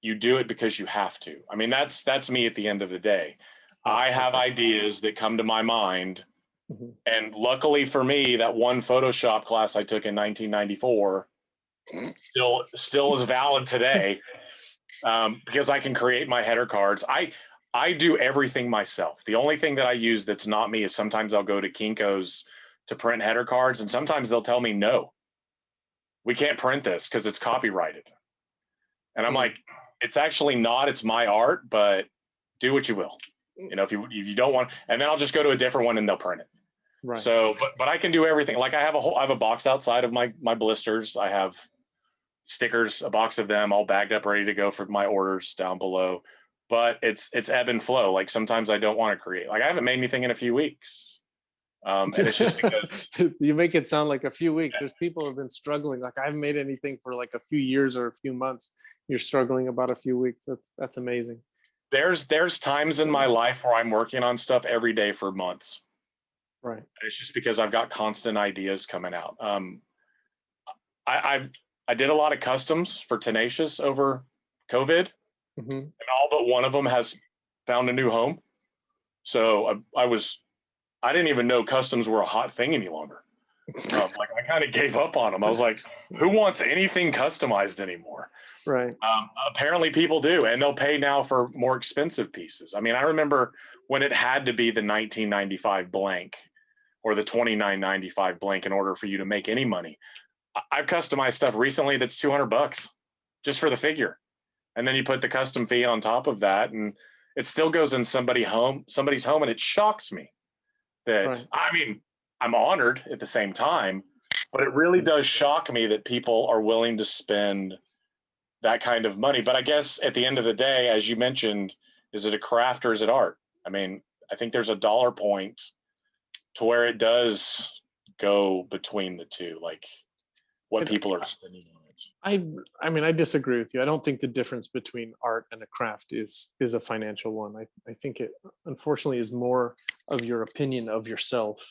you do it because you have to. I mean, that's me at the end of the day. I have ideas that come to my mind. Mm-hmm. And luckily for me, that one Photoshop class I took in 1994 still is valid today, because I can create my header cards. I do everything myself. The only thing that I use that's not me is sometimes I'll go to Kinko's to print header cards, and sometimes they'll tell me, no, we can't print this because it's copyrighted. And I'm like, it's actually not, it's my art, but do what you will. If you don't want, and then I'll just go to a different one and they'll print it. Right. So, but I can do everything. Like I have a box outside of my blisters. I have stickers, a box of them all bagged up, ready to go for my orders down below. But it's ebb and flow. Like sometimes I don't want to create. Like I haven't made anything in a few weeks. And it's just because you make it sound like a few weeks. There's people who have been struggling. Like I haven't made anything for like a few years or a few months. You're struggling about a few weeks. That's amazing. There's times in my life where I'm working on stuff every day for months. Right. It's just because I've got constant ideas coming out. I've I did a lot of customs for Tenacious over COVID, and all but one of them has found a new home. So I didn't even know customs were a hot thing any longer. Like I kind of gave up on them. I was like, who wants anything customized anymore? Right. Apparently people do, and they'll pay now for more expensive pieces. I mean, I remember when it had to be the 1995 blank or the 29.95 blank in order for you to make any money. I've customized stuff recently that's $200 just for the figure. And then you put the custom fee on top of that, and it still goes in somebody's home, and it shocks me that, Right. I mean, I'm honored at the same time, but it really does shock me that people are willing to spend that kind of money. But I guess at the end of the day, as you mentioned, is it a craft or is it art? I mean, I think there's a dollar point to where it does go between the two, like what people are spending on it. I mean, I disagree with you. I don't think the difference between art and a craft is a financial one. I think it unfortunately is more of your opinion of yourself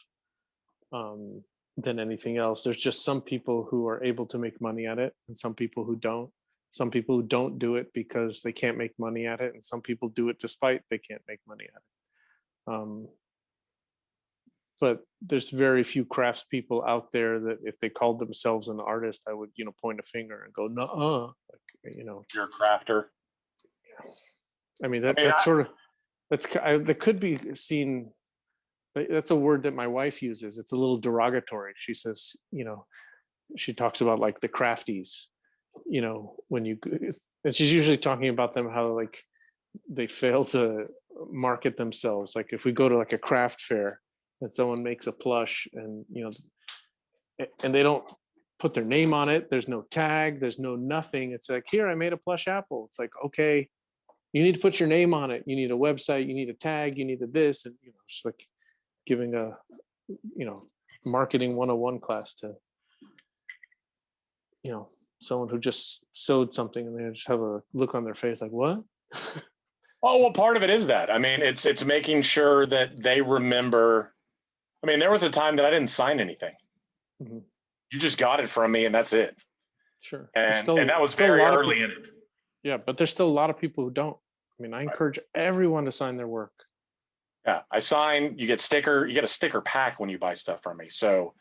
than anything else. There's just some people who are able to make money at it and some people who don't. Some people who don't do it because they can't make money at it, and some people do it despite they can't make money at it. But there's very few craftspeople out there that if they called themselves an artist, I would, point a finger and go, no, like, You're a crafter. I mean, that could be seen. That's a word that my wife uses. It's a little derogatory. She says, she talks about like the crafties, and she's usually talking about them, how like they fail to market themselves. Like if we go to like a craft fair and someone makes a plush and, and they don't put their name on it. There's no tag, there's no nothing. It's like, here, I made a plush apple. It's like, okay, you need to put your name on it. You need a website, you need a tag, you need a this, and it's like giving a, marketing 101 class to, someone who just sewed something and they just have a look on their face like, what? Oh, well, part of it is that. I mean, it's making sure that they remember. I mean, there was a time that I didn't sign anything. Mm-hmm. You just got it from me and that's it. Sure. And that was very early in it. Yeah, but there's still a lot of people who don't. I mean, I encourage everyone to sign their work. Yeah, I sign, you get a sticker pack when you buy stuff from me. So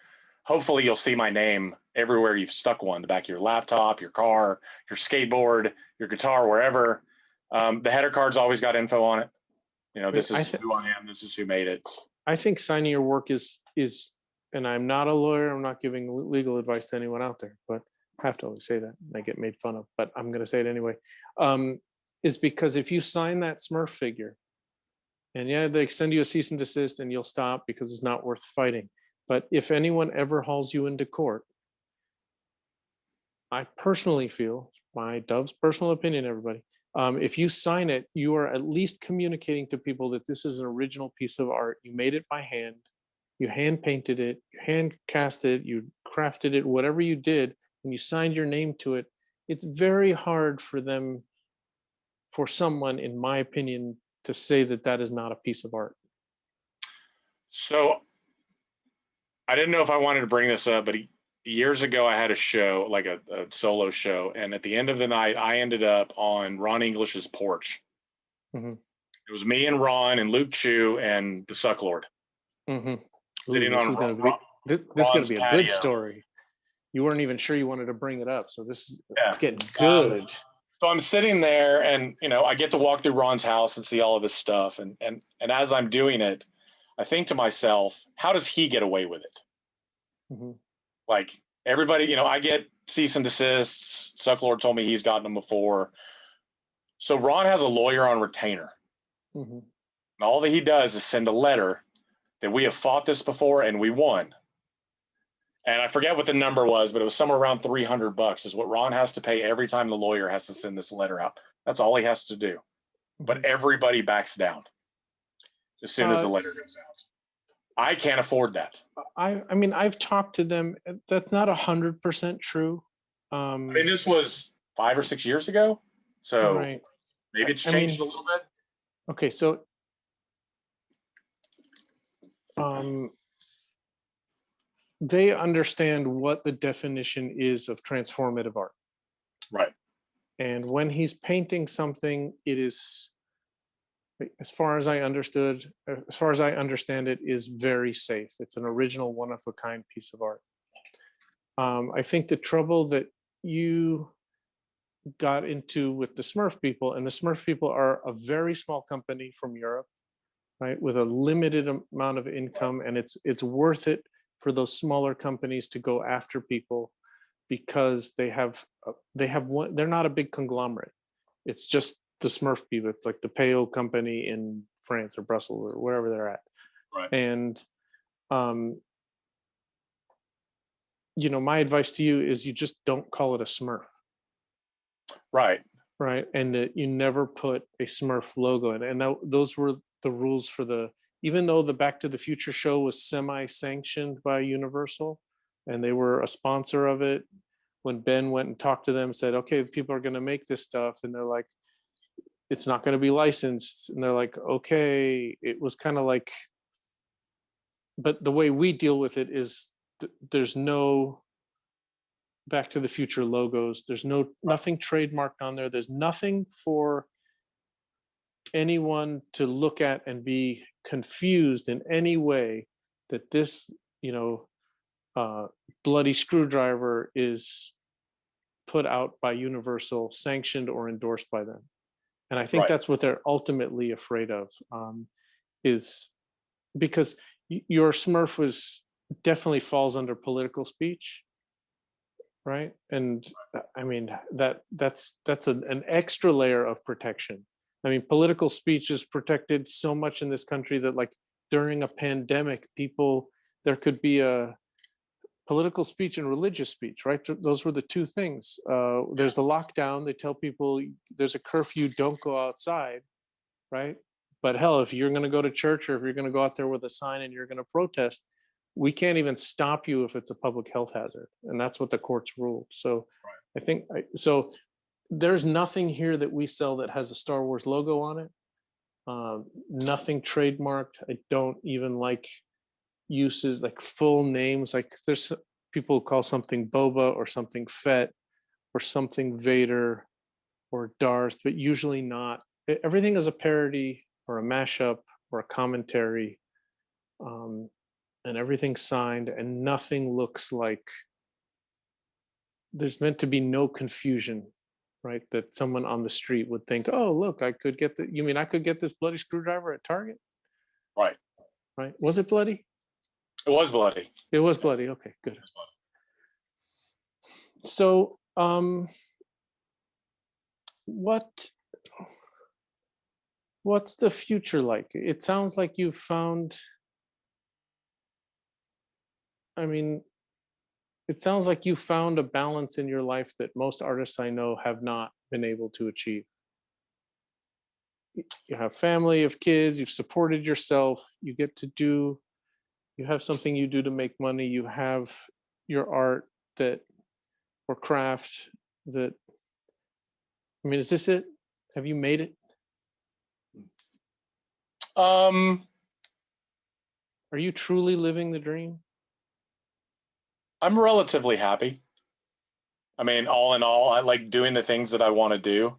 hopefully you'll see my name everywhere you've stuck one, the back of your laptop, your car, your skateboard, your guitar, wherever. The header card's always got info on it. This is who I am, this is who made it. I think signing your work is, and I'm not a lawyer, I'm not giving legal advice to anyone out there, but I have to always say that. I get made fun of, but I'm going to say it anyway. Is because if you sign that Smurf figure, and yeah, they send you a cease and desist and you'll stop because it's not worth fighting. But if anyone ever hauls you into court, I personally feel, my Dove's personal opinion, everybody, if you sign it, you are at least communicating to people that this is an original piece of art. You made it by hand, you hand painted it, you hand cast it, you crafted it, whatever you did, and you signed your name to it. It's very hard for someone, in my opinion, to say that that is not a piece of art. So I didn't know if I wanted to bring this up, but years ago I had a show, like a solo show, and at the end of the night I ended up on Ron English's porch. Mm-hmm. It was me and Ron and Luke Chu and the Sucklord. Mm-hmm. Sitting this on is going to be a good story. You weren't even sure you wanted to bring it up, so it's getting good. So I'm sitting there, and I get to walk through Ron's house and see all of this stuff, and as I'm doing it, I think to myself, how does he get away with it? Mm-hmm. Like everybody, I get cease and desists. Sucklord told me he's gotten them before. So Ron has a lawyer on retainer. Mm-hmm. And all that he does is send a letter that we have fought this before and we won. And I forget what the number was, but it was somewhere around $300 is what Ron has to pay every time the lawyer has to send this letter out. That's all he has to do. Mm-hmm. But everybody backs down as soon as the letter goes out. I can't afford that. I mean, I've talked to them. That's not 100% true. I mean, this was 5 or 6 years ago, so maybe it's changed a little bit. Okay, so they understand what the definition is of transformative art. Right. And when he's painting something, it is, as far as I understood, as far as I understand it, is very safe. It's an original, one of a kind piece of art. I think the trouble that you got into with the Smurf people, and the Smurf people are a very small company from Europe, right, with a limited amount of income, and it's worth it for those smaller companies to go after people because they have one. They're not a big conglomerate. It's just the Smurf people. It's like the Peo company in France or Brussels or wherever they're at, Right. and um, my advice to you is you just don't call it a Smurf. Right. Right, and that you never put a Smurf logo in, and those were the rules for even though the Back to the Future show was semi-sanctioned by Universal, and they were a sponsor of it. When Ben went and talked to them, said, "Okay, people are going to make this stuff," and they're like, "It's not going to be licensed," and they're like, "Okay." It was kind of like, but the way we deal with it is there's no Back to the Future logos. There's nothing trademarked on there. There's nothing for anyone to look at and be confused in any way that this, bloody screwdriver is put out by Universal, sanctioned or endorsed by them. And I think Right. that's what they're ultimately afraid of, is because your Smurf definitely falls under political speech, right? And I mean that's an extra layer of protection. I mean, political speech is protected so much in this country that, like, during a pandemic, there could be a political speech and religious speech, right? Those were the two things. There's the lockdown. They tell people there's a curfew, don't go outside, right? But hell, if you're going to go to church or if you're going to go out there with a sign and you're going to protest, we can't even stop you if it's a public health hazard. And that's what the courts ruled. So I think, so there's nothing here that we sell that has a Star Wars logo on it. Nothing trademarked. I don't even like uses like full names. Like there's people who call something Boba or something Fett or something Vader or Darth, but usually not. Everything is a parody or a mashup or a commentary, and everything's signed, and nothing looks like. There's meant to be no confusion, right? That someone on the street would think, "Oh, look, I could get the. You mean I could get this bloody screwdriver at Target?" Right. Right? Was it bloody? It was bloody. It was bloody. Okay, good. It was bloody. So, what's the future like? It sounds like you've found. I mean, it sounds like you found a balance in your life that most artists I know have not been able to achieve. You have family, you have kids, you've supported yourself, you have something you do to make money, you have your art or craft that, I mean, is this it? Have you made it? Are you truly living the dream? I'm relatively happy. I mean, all in all, I like doing the things that I want to do.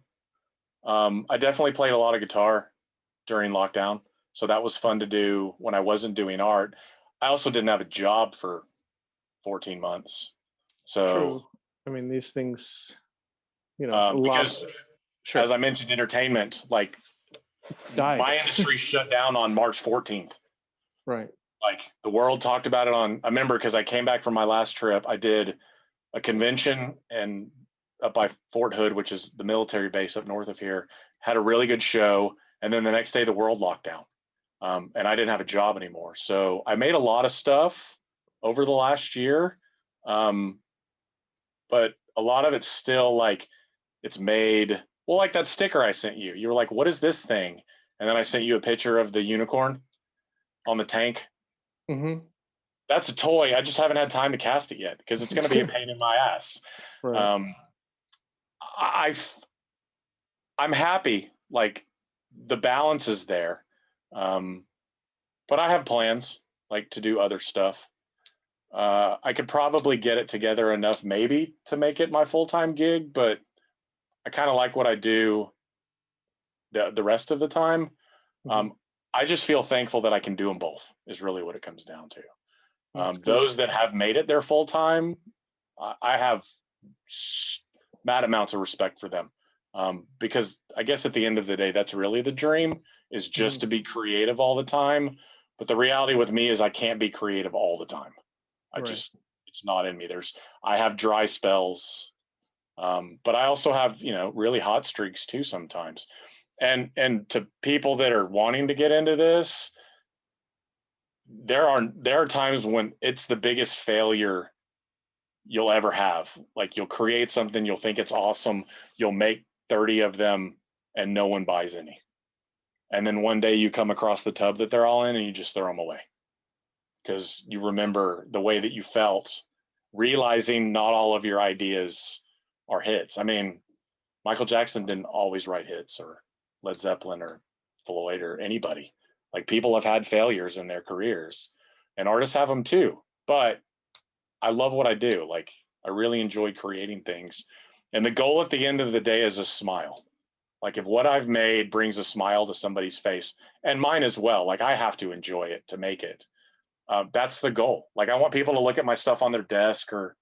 I definitely played a lot of guitar during lockdown, so that was fun to do when I wasn't doing art. I also didn't have a job for 14 months. So True. I mean, these things, a lot. Because Sure. as I mentioned, entertainment, like Died. my industry shut down on March 14th. Right. Like the world talked about it I remember because I came back from my last trip, I did a convention and up by Fort Hood, which is the military base up north of here, had a really good show. And then the next day the world locked down. And I didn't have a job anymore. So I made a lot of stuff over the last year. But a lot of it's still like it's made, well, like that sticker I sent you. You were like, what is this thing? And then I sent you a picture of the unicorn on the tank. Mm-hmm. That's a toy. I just haven't had time to cast it yet because it's going to be a pain in my ass. Right. I'm happy. Like the balance is there. But I have plans like to do other stuff. I could probably get it together enough maybe to make it my full-time gig, but I kind of like what I do the rest of the time. Mhm. I just feel thankful that I can do them both is really what it comes down to. That's good. Those that have made it their full-time, I have mad amounts of respect for them. Because I guess at the end of the day, that's really the dream, is just Mhm. to be creative all the time. But the reality with me is I can't be creative all the time. Right. It's not in me. I have dry spells, but I also have, really hot streaks too sometimes. And to people that are wanting to get into this, there are times when it's the biggest failure you'll ever have. Like, you'll create something, you'll think it's awesome, you'll make 30 of them, and no one buys any. And then one day you come across the tub that they're all in and you just throw them away because you remember the way that you felt realizing not all of your ideas are hits. I mean, Michael Jackson didn't always write hits, or Led Zeppelin or Floyd or anybody. Like, people have had failures in their careers, and artists have them too. But I love what I do. Like, I really enjoy creating things. And the goal at the end of the day is a smile. Like, if what I've made brings a smile to somebody's face, and mine as well, like, I have to enjoy it to make it. That's the goal. Like, I want people to look at my stuff on their desk or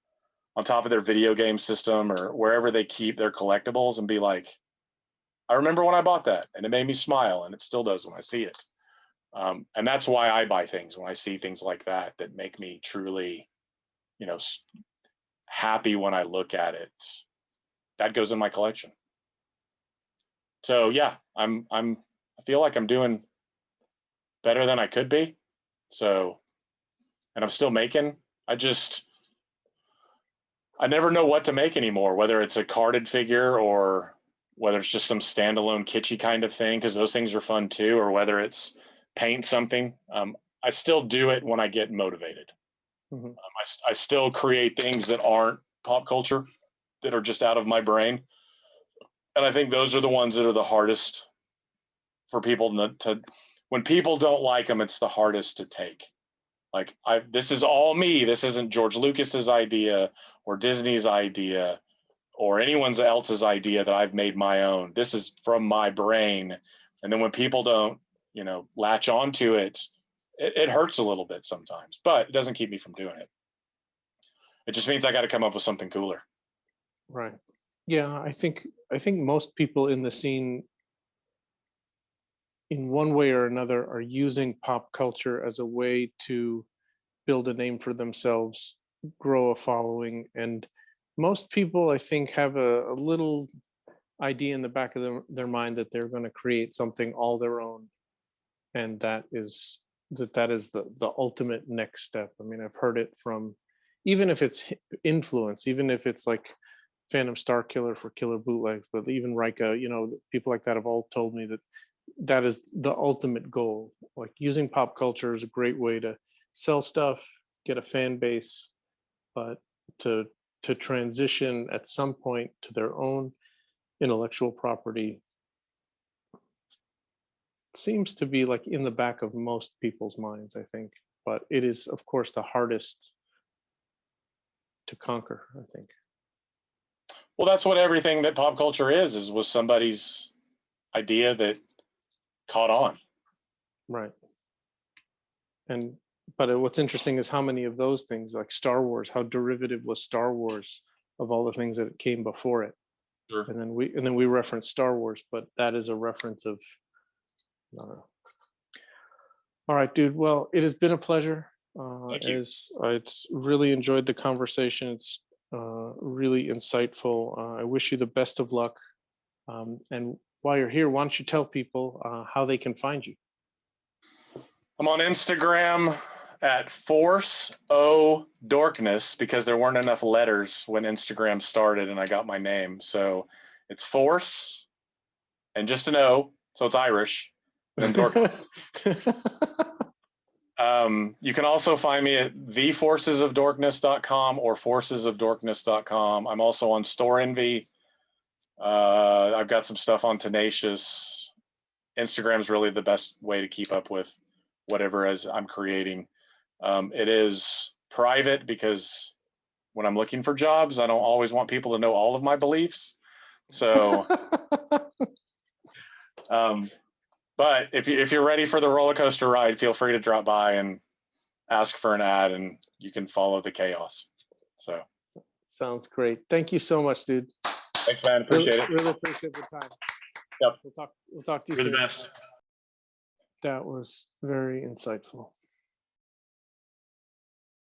on top of their video game system or wherever they keep their collectibles and be like, I remember when I bought that and it made me smile, and it still does when I see it. And that's why I buy things, when I see things like that that make me truly, you know, happy when I look at it. That goes in my collection. So yeah, I feel like I'm doing better than I could be. So, and I'm still making. I never know what to make anymore, whether it's a carded figure or whether it's just some standalone kitschy kind of thing, because those things are fun too, or whether it's paint something. I still do it when I get motivated. Mhm. I still create things that aren't pop culture, that are just out of my brain. And I think those are the ones that are the hardest for people to when people don't like them, it's the hardest to take. Like, this is all me. This isn't George Lucas's idea or Disney's idea or anyone else's idea that I've made my own. This is from my brain. And then when people don't, latch onto it, it hurts a little bit sometimes, but it doesn't keep me from doing it. It just means I got to come up with something cooler. Right. Yeah, I think most people in the scene, in one way or another, are using pop culture as a way to build a name for themselves, grow a following, and most people, I think, have a little idea in the back of their mind that they're going to create something all their own, and that is the ultimate next step. I mean, I've heard it from, even if it's influence, even if it's like Phantom Star Killer for Killer Bootlegs, but even Rika, people like that have all told me that that is the ultimate goal. Like, using pop culture is a great way to sell stuff, get a fan base, but to transition at some point to their own intellectual property seems to be like in the back of most people's minds, I think. But it is, of course, the hardest to conquer, I think. Well, that's what everything that pop culture was somebody's idea that caught on. Right. And what's interesting is how many of those things, like Star Wars, how derivative was Star Wars of all the things that came before it. Sure. And then we reference Star Wars, but that is a reference of, I don't know. All right, dude. Well, it has been a pleasure. Thank you. It's really enjoyed the conversation. It's really insightful. I wish you the best of luck. And while you're here, why don't you tell people how they can find you? I'm on Instagram at Force O Dorkness, because there weren't enough letters when Instagram started and I got my name. So it's Force and just an O, so it's Irish, then Dorkness. You can also find me at theforcesofdorkness.com or forcesofdorkness.com. I'm also on Store Envy. I've got some stuff on Tenacious. Instagram is really the best way to keep up with whatever as I'm creating. It is private because when I'm looking for jobs, I don't always want people to know all of my beliefs. So, but if you're ready for the roller coaster ride, feel free to drop by and ask for an ad, and you can follow the chaos. So, sounds great. Thank you so much, dude. thanks, man. Appreciate it. Really appreciate the time. Yep. We'll talk to you You're soon. the best. That was very insightful.